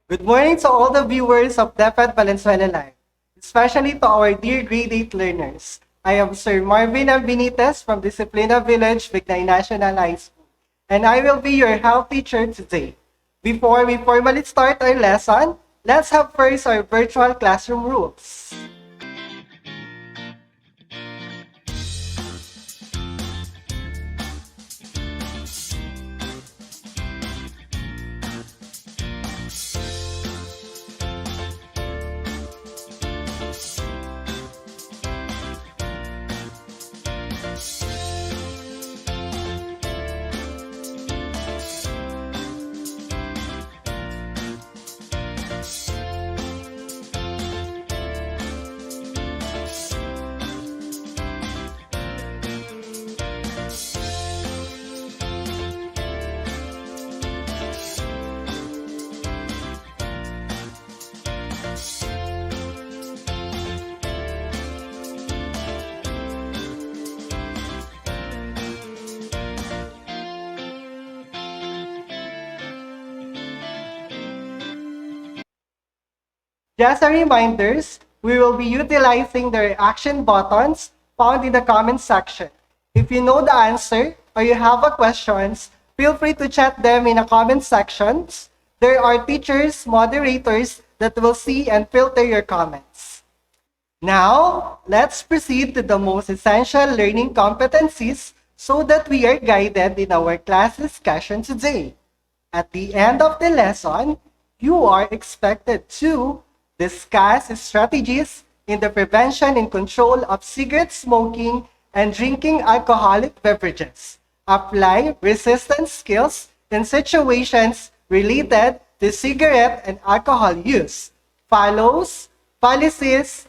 Good morning to all the viewers of DepEd Valenzuela Live, especially to our dear grade 8 learners. I am Sir Marvin M. Benitez from Disciplina Village, Vignay National High School, and I will be your health teacher today. Before we formally start our lesson, let's have first our virtual classroom rules. Just a reminders, we will be utilizing the reaction buttons found in the comment section. If you know the answer or you have a questions, feel free to chat them in the comment sections. There are teachers, moderators that will see and filter your comments. Now, let's proceed to the most essential learning competencies so that we are guided in our class discussion today. At the end of the lesson, you are expected to discuss strategies in the prevention and control of cigarette smoking and drinking alcoholic beverages. Apply resistance skills in situations related to cigarette and alcohol use. Follows policies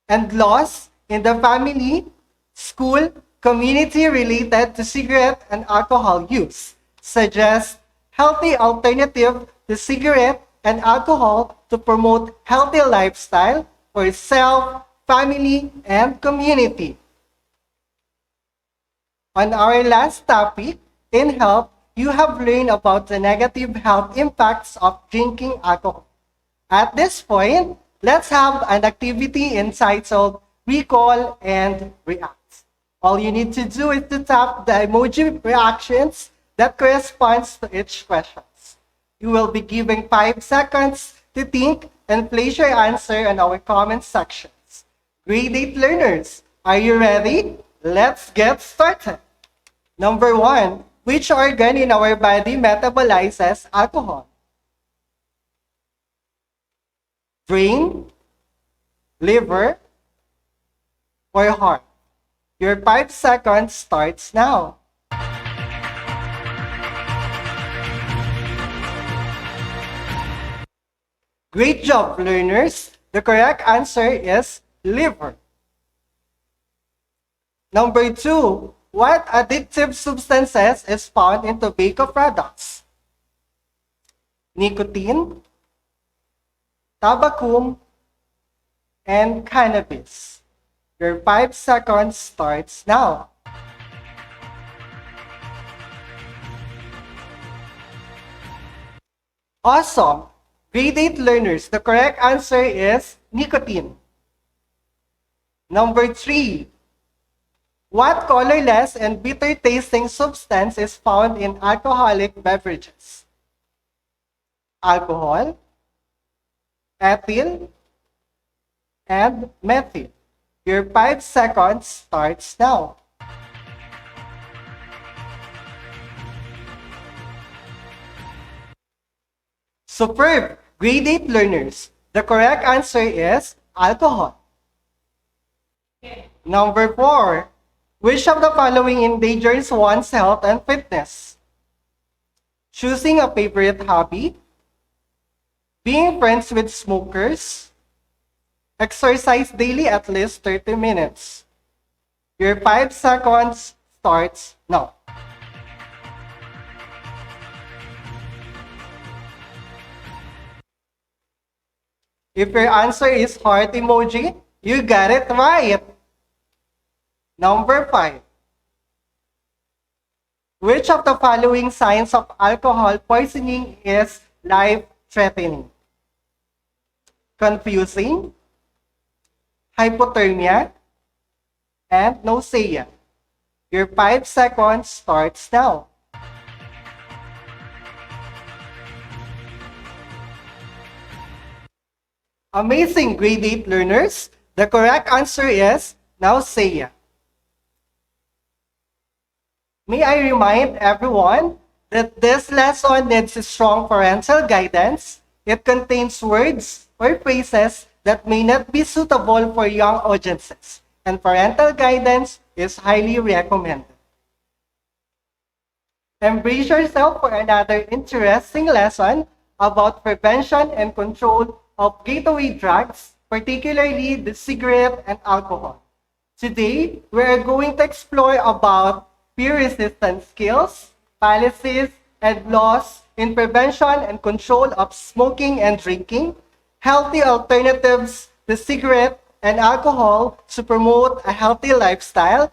and laws in the family, school, community related to cigarette and alcohol use. Suggest healthy alternative to cigarette and alcohol to promote healthy lifestyle for self, family, and community. On our last topic, in health, you have learned about the negative health impacts of drinking alcohol. At this point, let's have an activity entitled Recall and React. All you need to do is to tap the emoji reactions that corresponds to each question. You will be given 5 seconds to think and place your answer in our comment sections. Grade 8 learners, are you ready? Let's get started. Number 1, which organ in our body metabolizes alcohol? Brain, liver, or heart? Your 5 seconds starts now. Great job, learners. The correct answer is liver. Number 2, what addictive substances is found in tobacco products? Nicotine, tobacco, and cannabis. Your 5 seconds starts now. Awesome! Grade 8 learners, the correct answer is nicotine. Number 3, what colorless and bitter tasting substance is found in alcoholic beverages? Alcohol, ethyl, and methyl. Your 5 seconds starts now. Superb! Grade 8 learners, the correct answer is alcohol. Number 4, which of the following endangers one's health and fitness? Choosing a favorite hobby, being friends with smokers, exercise daily at least 30 minutes. Your 5 seconds starts now. If your answer is heart emoji, you got it right. Number 5. Which of the following signs of alcohol poisoning is life threatening, confusing, hypothermia, and nausea. Your 5 seconds starts now. Amazing grade 8 learners, the correct answer is nausea. May I remind everyone that this lesson needs strong parental guidance. It contains words or phrases that may not be suitable for young audiences, and parental guidance is highly recommended. Embrace yourself for another interesting lesson about prevention and control of gateway drugs, particularly the cigarette and alcohol. Today, we are going to explore about peer resistance skills, policies, and laws in prevention and control of smoking and drinking, healthy alternatives to cigarette and alcohol to promote a healthy lifestyle.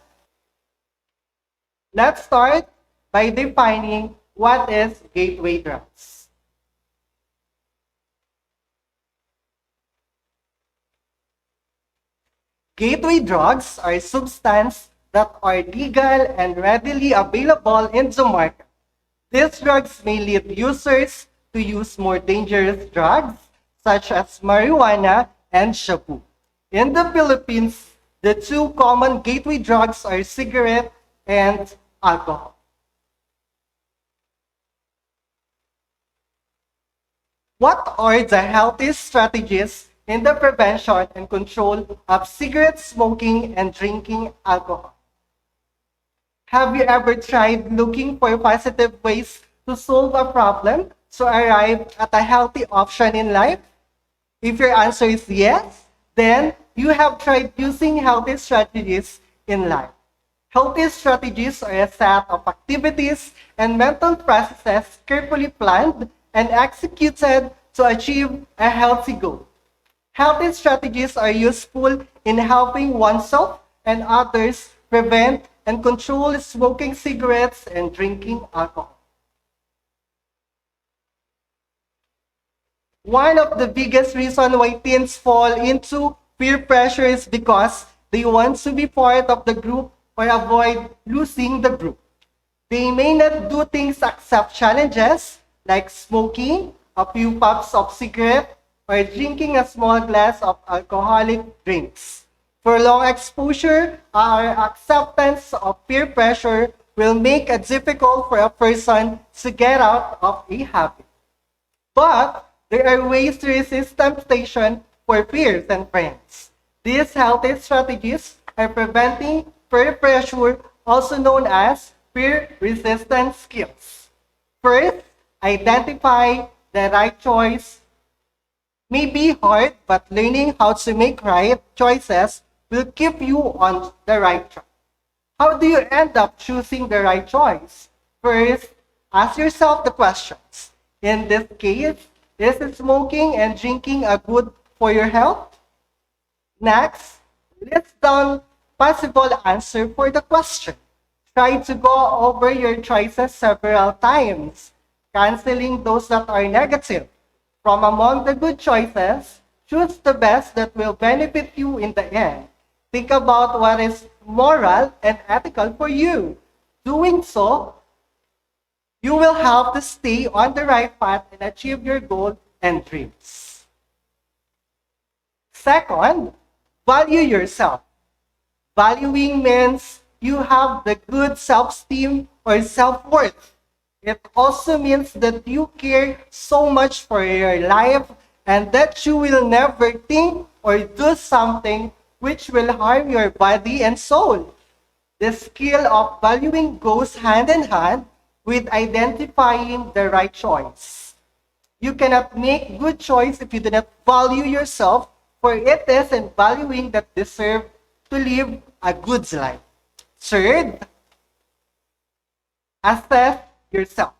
Let's start by defining what is gateway drugs. Gateway drugs are substances that are legal and readily available in the market. These drugs may lead users to use more dangerous drugs such as marijuana and shabu. In the Philippines, the two common gateway drugs are cigarette and alcohol. What are the healthiest strategies in the prevention and control of cigarette smoking and drinking alcohol? Have you ever tried looking for positive ways to solve a problem to arrive at a healthy option in life? If your answer is yes, then you have tried using healthy strategies in life. Healthy strategies are a set of activities and mental processes carefully planned and executed to achieve a healthy goal. Healthy strategies are useful in helping oneself and others prevent and control smoking cigarettes and drinking alcohol. One of the biggest reasons why teens fall into peer pressure is because they want to be part of the group or avoid losing the group. They may not do things except challenges like smoking a few puffs of cigarette or drinking a small glass of alcoholic drinks. For long exposure, our acceptance of peer pressure will make it difficult for a person to get out of a habit. But there are ways to resist temptation for peers and friends. These healthy strategies are preventing peer pressure, also known as peer resistance skills. First, identify the right choice. May be hard, but learning how to make right choices will keep you on the right track. How do you end up choosing the right choice? First, ask yourself the questions. In this case, is smoking and drinking a good for your health? Next, list down possible answer for the question. Try to go over your choices several times, canceling those that are negative. From among the good choices, choose the best that will benefit you in the end. Think about what is moral and ethical for you. Doing so, you will help to stay on the right path and achieve your goal and dreams. Second, value yourself. Valuing means you have the good self-esteem or self-worth. It also means that you care so much for your life and that you will never think or do something which will harm your body and soul. The skill of valuing goes hand in hand with identifying the right choice. You cannot make good choice if you do not value yourself, for it is in valuing that deserve to live a good life. Third, assess yourself.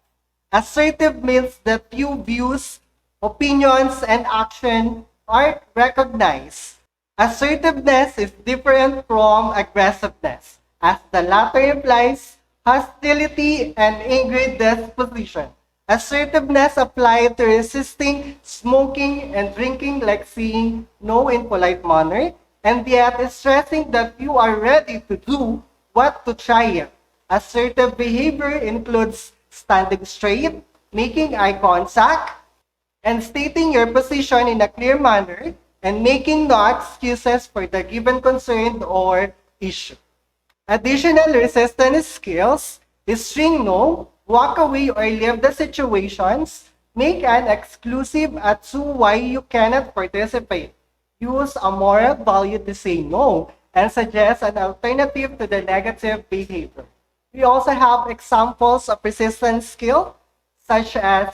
Assertive means that your views, opinions, and action are recognized. Assertiveness is different from aggressiveness, as the latter implies hostility and angry disposition. Assertiveness applied to resisting smoking and drinking, like saying no in polite manner, and yet stressing that you are ready to do what to try it. Assertive behavior includes standing straight, making eye contact, and stating your position in a clear manner, and making no excuses for the given concern or issue. Additional resistance skills is string no, walk away or leave the situations, make an exclusive as to why you cannot participate. Use a moral value to say no and suggest an alternative to the negative behavior. We also have examples of resistance skill, such as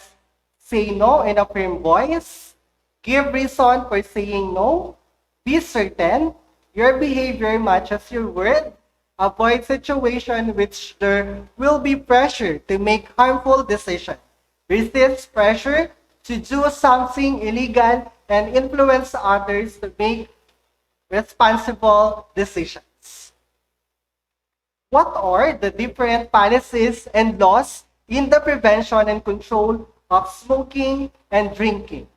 say no in a firm voice, give reason for saying no, be certain, your behavior matches your word, avoid situation which there will be pressure to make harmful decisions, resist pressure to do something illegal, and influence others to make responsible decisions. What are the different policies and laws in the prevention and control of smoking and drinking?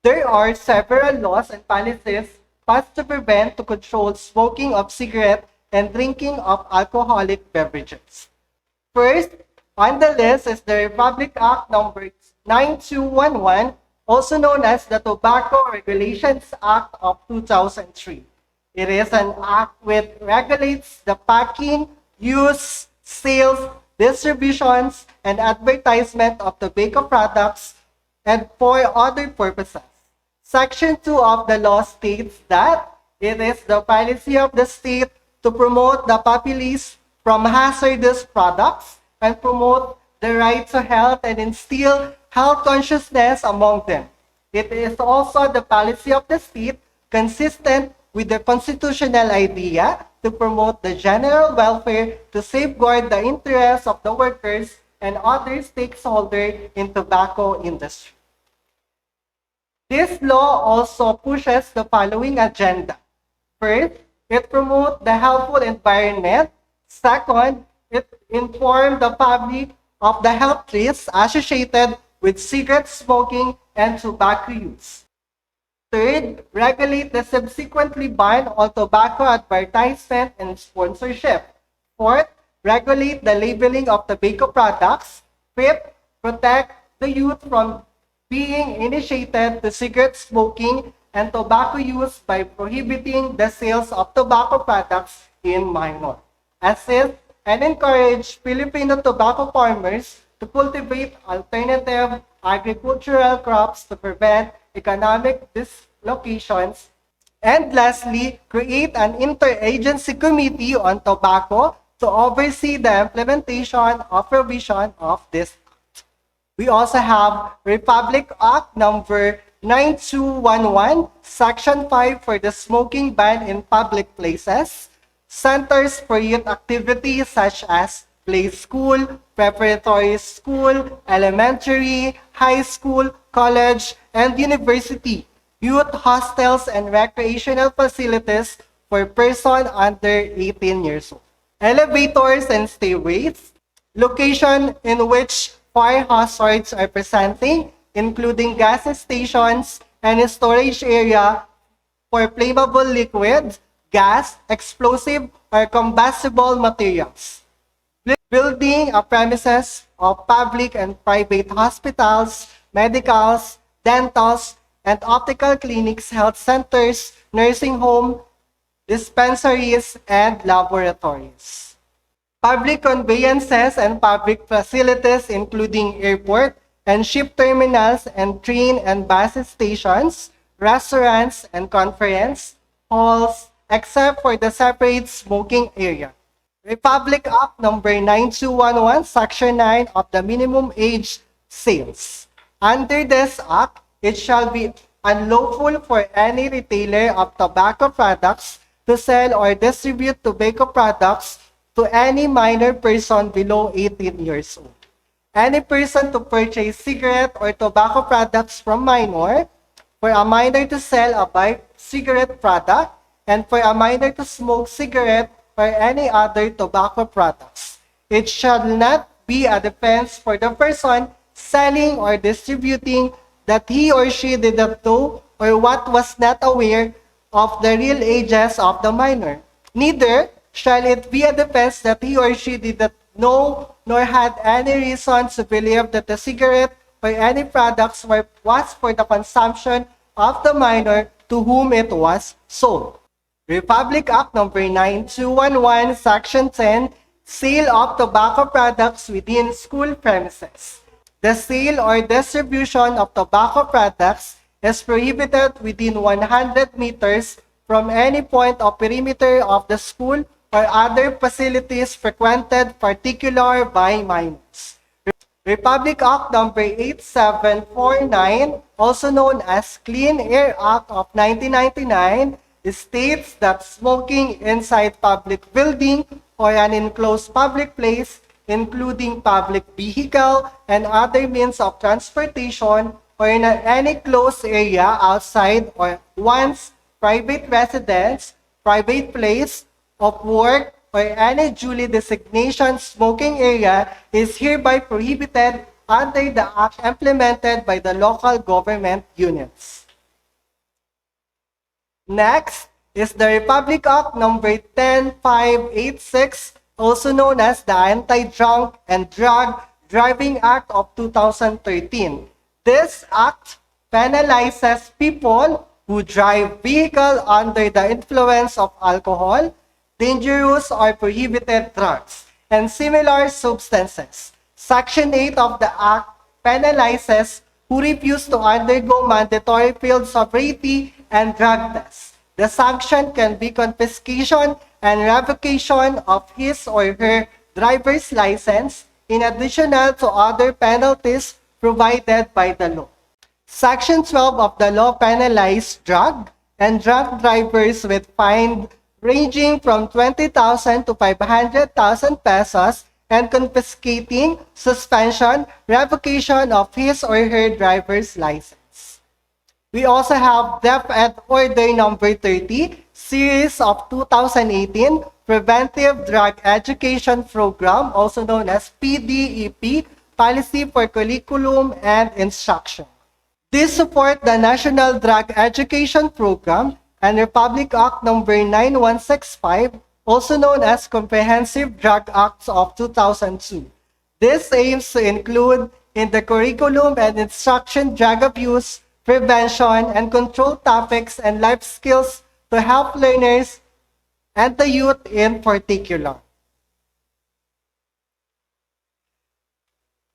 There are several laws and policies passed to prevent to control smoking of cigarette and drinking of alcoholic beverages. First on the list is the Republic Act number 9211, also known as the Tobacco Regulations Act of 2003. It is an act which regulates the packing, use, sales, distributions, and advertisement of tobacco products and for other purposes. Section 2 of the law states that it is the policy of the state to promote the populace from hazardous products and promote the right to health and instill health consciousness among them. It is also the policy of the state, consistent with the constitutional idea, to promote the general welfare, to safeguard the interests of the workers and other stakeholders in tobacco industry. This law also pushes the following agenda. First, it promotes the healthful environment. Second, it informs the public of the health risks associated with cigarette smoking and tobacco use. Third, regulate the subsequently ban on tobacco advertisement and sponsorship. Fourth, regulate the labeling of tobacco products. Fifth, protect the youth from being initiated to cigarette smoking and tobacco use by prohibiting the sales of tobacco products in minor. Assist and encourage Filipino tobacco farmers to cultivate alternative agricultural crops to prevent economic dislocations. And lastly, create an interagency committee on tobacco to oversee the implementation of provision of this. We also have Republic Act number 9211, Section 5 for the smoking ban in public places, centers for youth activities such as play school, preparatory school, elementary, high school, college, and university, youth hostels and recreational facilities for persons under 18 years old, elevators and stairways, location in which fire hazards are presenting, including gas stations and storage area for flammable liquids, gas, explosive, or combustible materials. Building a premises of public and private hospitals, medicals, dentals, and optical clinics, health centers, nursing home, dispensaries, and laboratories. Public conveyances and public facilities, including airport and ship terminals and train and bus stations, restaurants and conference halls, except for the separate smoking area. Republic Act number 9211, Section 9 of the minimum age sales. Under this act, it shall be unlawful for any retailer of tobacco products to sell or distribute tobacco products to any minor person below 18 years old. Any person to purchase cigarette or tobacco products from minor, for a minor to sell a cigarette product, and for a minor to smoke cigarette or any other tobacco products. It shall not be a defense for the person selling, or distributing that he or she did not know or what was not aware of the real ages of the minor. Neither shall it be a defense that he or she did not know nor had any reason to believe that the cigarette or any products was for the consumption of the minor to whom it was sold. Republic Act Number 9211, Section 10, Sale of Tobacco Products Within School Premises. The sale or distribution of tobacco products is prohibited within 100 meters from any point of perimeter of the school or other facilities frequented particular by minors. Republic Act Number 8749, also known as Clean Air Act of 1999, states that smoking inside public building or an enclosed public place, including public vehicle and other means of transportation, or in any closed area outside or one's private residence, private place of work, or any duly designated smoking area is hereby prohibited under the act implemented by the local government units. Next is the Republic Act Number 10586, also known as the Anti-Drunk and Drug Driving Act of 2013. This act penalizes people who drive vehicle under the influence of alcohol, dangerous or prohibited drugs, and similar substances. Section 8 of the Act penalizes who refuse to undergo mandatory field sobriety and drug tests. The sanction can be confiscation and revocation of his or her driver's license, in addition to other penalties provided by the law. Section 12 of the law penalizes drug and drunk drivers with fine ranging from 20,000 to 500,000 pesos and confiscating, suspension, revocation of his or her driver's license. We also have DepEd Order Number 30, Series of 2018, Preventive Drug Education Program, also known as PDEP, Policy for Curriculum and Instruction. This support the National Drug Education Program and Republic Act Number 9165, also known as Comprehensive Drug Acts of 2002. This aims to include in the curriculum and instruction drug abuse, prevention, and control topics and life skills to help learners and the youth in particular.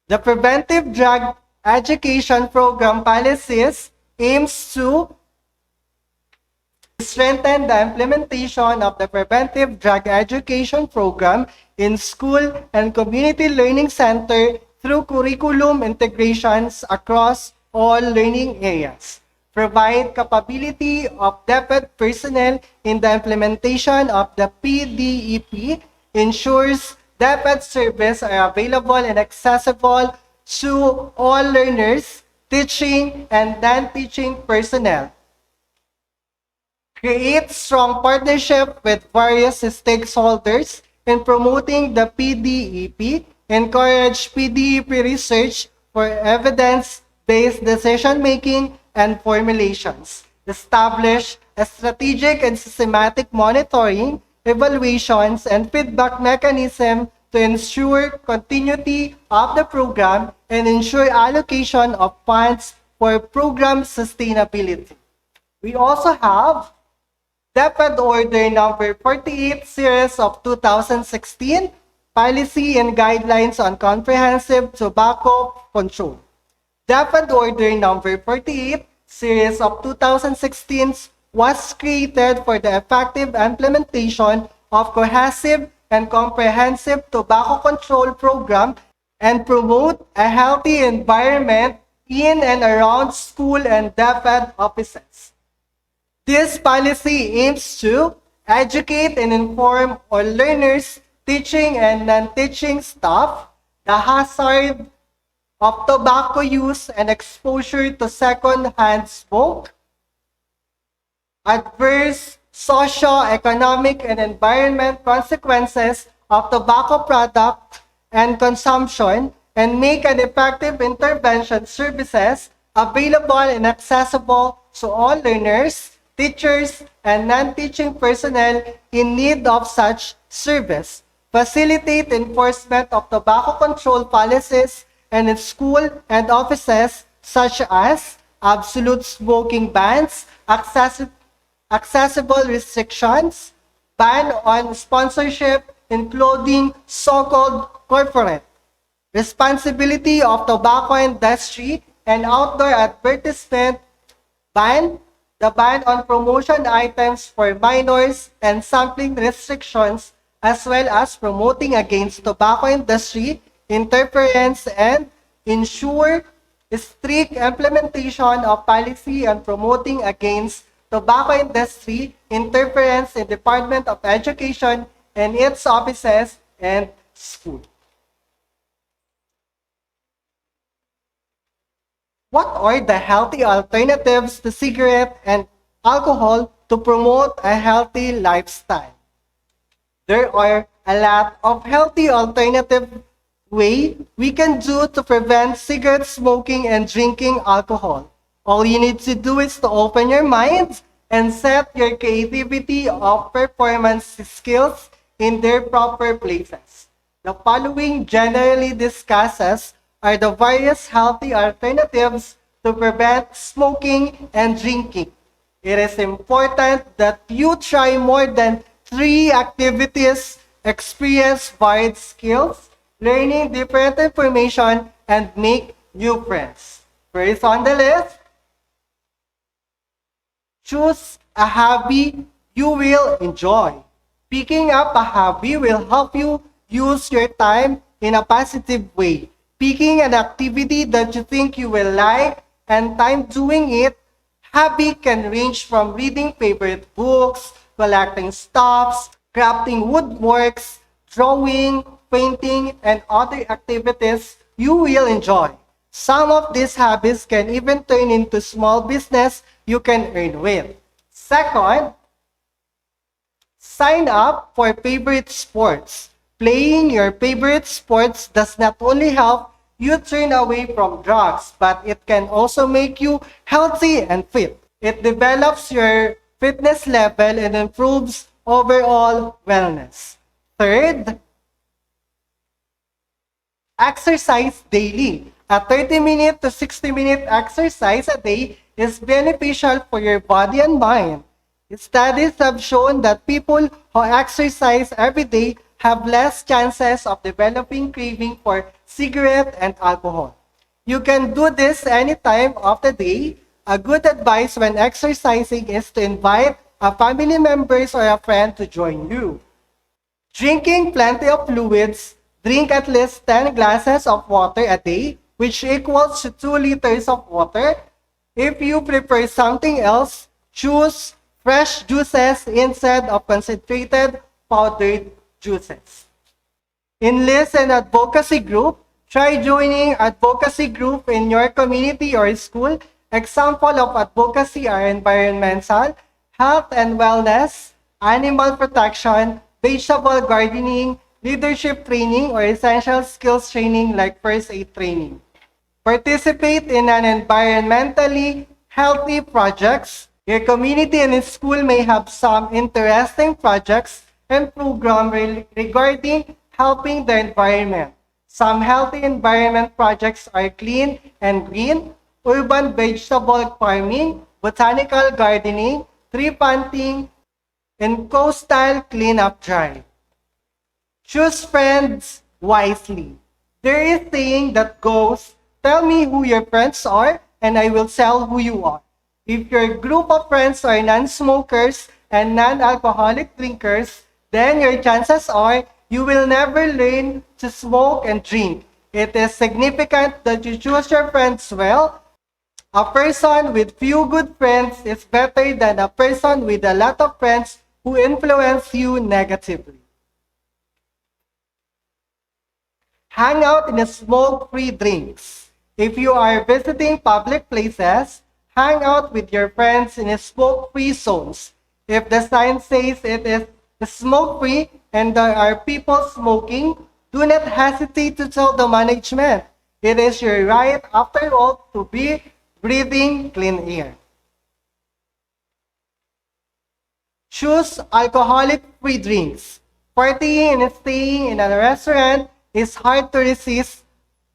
The Preventive Drug Education Program policies aims to strengthen the implementation of the Preventive Drug Education Program in school and community learning center through curriculum integrations across all learning areas. Provide capability of DepEd personnel in the implementation of the PDEP, ensures DepEd service are available and accessible to all learners, teaching, and non-teaching personnel. Create strong partnership with various stakeholders in promoting the PDEP, encourage PDEP research for evidence-based decision-making and formulations, establish a strategic and systematic monitoring, evaluations, and feedback mechanism to ensure continuity of the program and ensure allocation of funds for program sustainability. We also have DepEd Order Number 48, Series of 2016, Policy and Guidelines on Comprehensive Tobacco Control. DepEd Order Number 48, Series of 2016 was created for the effective implementation of cohesive and comprehensive tobacco control program and promote a healthy environment in and around school and DepEd offices. This policy aims to educate and inform all learners, teaching and non-teaching staff, the hazard of tobacco use and exposure to second-hand smoke, adverse socio-economic and environment consequences of tobacco product and consumption, and make an effective intervention services available and accessible to all learners, teachers, and non-teaching personnel in need of such service. Facilitate enforcement of tobacco control policies and in school and offices such as absolute smoking bans, accessible restrictions, ban on sponsorship, including so-called corporate responsibility of tobacco industry and outdoor advertisement ban, the ban on promotion items for minors and sampling restrictions, as well as promoting against tobacco industry interference and ensure strict implementation of policy on promoting against tobacco industry interference in Department of Education and its offices and schools. What are the healthy alternatives to cigarette and alcohol to promote a healthy lifestyle? There are a lot of healthy alternative way we can do to prevent cigarette smoking and drinking alcohol. All you need to do is to open your mind and set your creativity of performance skills in their proper places. The following generally discusses are the various healthy alternatives to prevent smoking and drinking. It is important that you try more than 3 activities, experience varied skills, learning different information, and make new friends. First on the list, choose a hobby you will enjoy. Picking up a hobby will help you use your time in a positive way. Picking an activity that you think you will like and time doing it, hobby can range from reading favorite books, collecting stuffs, crafting woodworks, drawing, painting, and other activities you will enjoy. Some of these hobbies can even turn into small business you can earn with. Second, sign up for favorite sports. Playing your favorite sports does not only help you turn away from drugs, but it can also make you healthy and fit. It develops your fitness level and improves overall wellness. Third, exercise daily. A 30-minute to 60-minute exercise a day is beneficial for your body and mind. Studies have shown that people who exercise every day have less chances of developing craving for cigarette and alcohol. You can do this any time of the day. A good advice when exercising is to invite a family members or a friend to join you. Drinking plenty of fluids. Drink at least 10 glasses of water a day, which equals to 2 liters of water. If you prefer something else, choose fresh juices instead of concentrated powdered juices. Enlist an advocacy group. Try joining advocacy group in your community or school. Example of advocacy are environmental, health and wellness, animal protection, vegetable gardening, leadership training, or essential skills training like first aid training. Participate in an environmentally healthy projects. Your community and school may have some interesting projects and programs regarding helping the environment. Some healthy environment projects are clean and green, urban vegetable farming, botanical gardening, tree planting, and coastal cleanup drive. Choose friends wisely. There is a saying that goes, tell me who your friends are, and I will tell who you are. If your group of friends are non-smokers and non-alcoholic drinkers, then your chances are you will never learn to smoke and drink. It is significant that you choose your friends well. A person with few good friends is better than a person with a lot of friends who influence you negatively. Hang out in smoke-free drinks. If you are visiting public places, hang out with your friends in smoke-free zones. If the sign says it is smoke-free and there are people smoking, Do not hesitate to tell the management. It is your right, after all, to be breathing clean air. Choose alcoholic-free drinks. Partying and staying in a restaurant is hard to resist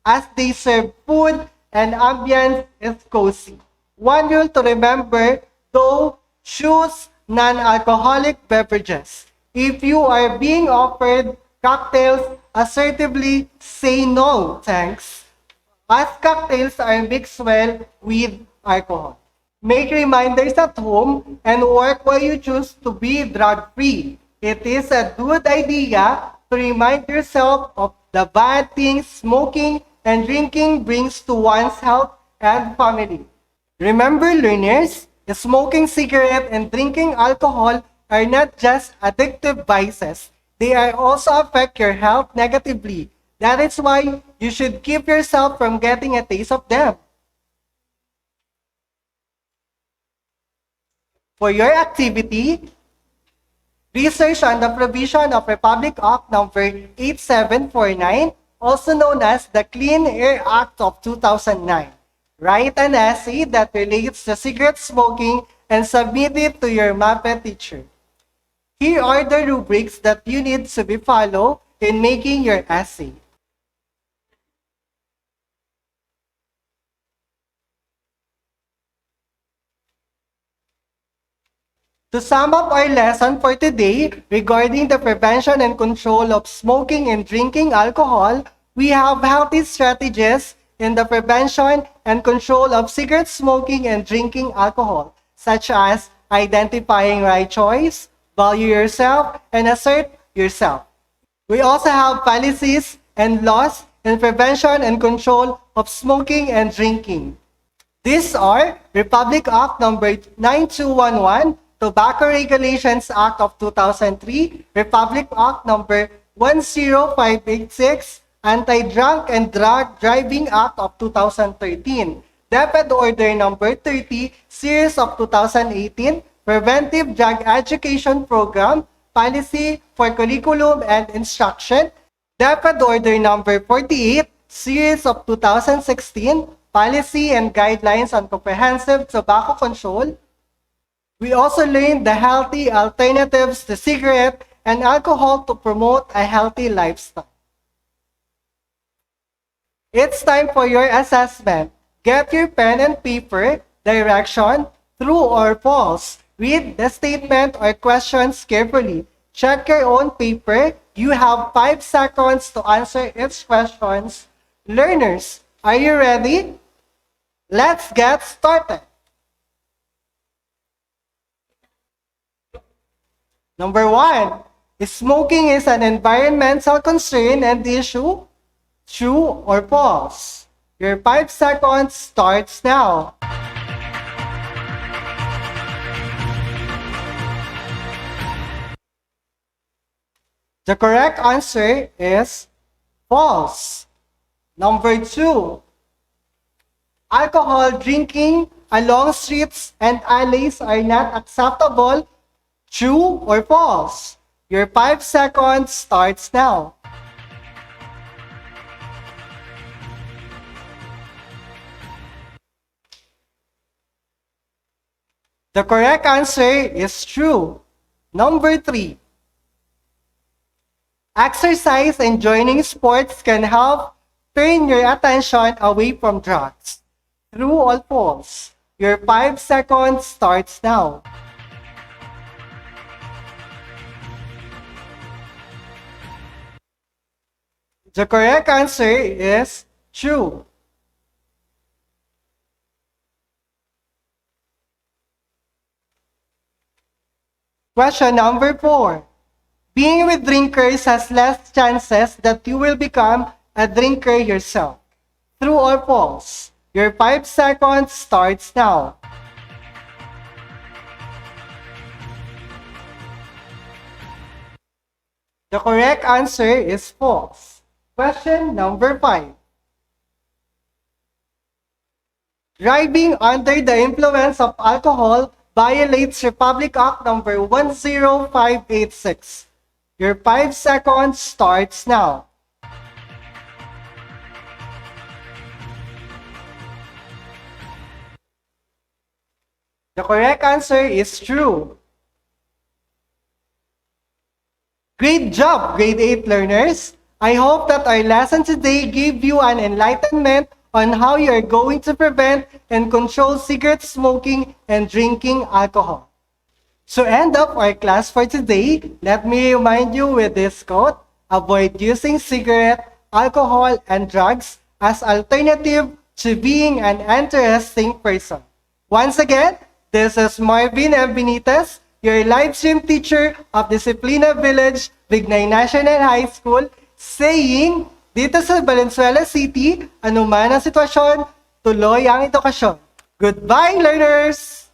as they serve food and ambience is cozy. One rule to remember, though, choose non-alcoholic beverages. If you are being offered cocktails, assertively say no, thanks, as cocktails are mixed well with alcohol. Make reminders at home and work while you choose to be drug-free. It is a good idea to remind yourself of the bad things smoking and drinking brings to one's health and family. Remember, learners, smoking cigarette and drinking alcohol are not just addictive vices. They are also affect your health negatively. That is why you should keep yourself from getting a taste of them. For your activity, research on the provision of Republic Act number 8749, also known as the Clean Air Act of 2009. Write an essay that relates to cigarette smoking and submit it to your MAPE teacher. Here are the rubrics that you need to be followed in making your essay. To sum up our lesson for today regarding the prevention and control of smoking and drinking alcohol, we have healthy strategies in the prevention and control of cigarette smoking and drinking alcohol, such as identifying right choice, value yourself, and assert yourself. We also have policies and laws in prevention and control of smoking and drinking. These are Republic Act number 9211, Tobacco Regulations Act of 2003, Republic Act number 10586, Anti-Drunk and Drug Driving Act of 2013, DepEd Order number 30, Series of 2018, Preventive Drug Education Program, Policy for Curriculum and Instruction, DepEd Order number 48, Series of 2016, Policy and Guidelines on Comprehensive Tobacco Control. We also learned the healthy alternatives to cigarette and alcohol to promote a healthy lifestyle. It's time for your assessment. Get your pen and paper, direction, true or false. Read the statement or questions carefully. Check your own paper. You have 5 seconds to answer each question. Learners, are you ready? Let's get started. Number 1, smoking is an environmental concern and issue. True or false? Your 5 seconds starts now. The correct answer is false. Number 2, alcohol drinking along streets and alleys are not acceptable. True or false? Your 5 seconds starts now. The correct answer is true. Number 3, exercise and joining sports can help turn your attention away from drugs. True or false? Your 5 seconds starts now. The correct answer is true. Question number 4. Being with drinkers has less chances that you will become a drinker yourself. True or false? Your 5 seconds starts now. The correct answer is false. Question number 5. Driving under the influence of alcohol violates Republic Act number 10586. Your 5 seconds starts now. The correct answer is true. Great job, grade 8 learners! I hope that our lesson today gave you an enlightenment on how you are going to prevent and control cigarette smoking and drinking alcohol. To end up our class for today, let me remind you with this quote: avoid using cigarette, alcohol, and drugs as alternative to being an interesting person. Once again, this is Marvin M. Benitez, your live stream teacher of Disciplina Village, Bignay National High School, saying, dito sa Valenzuela City, anuman ang sitwasyon, tuloy ang edukasyon. Goodbye, learners!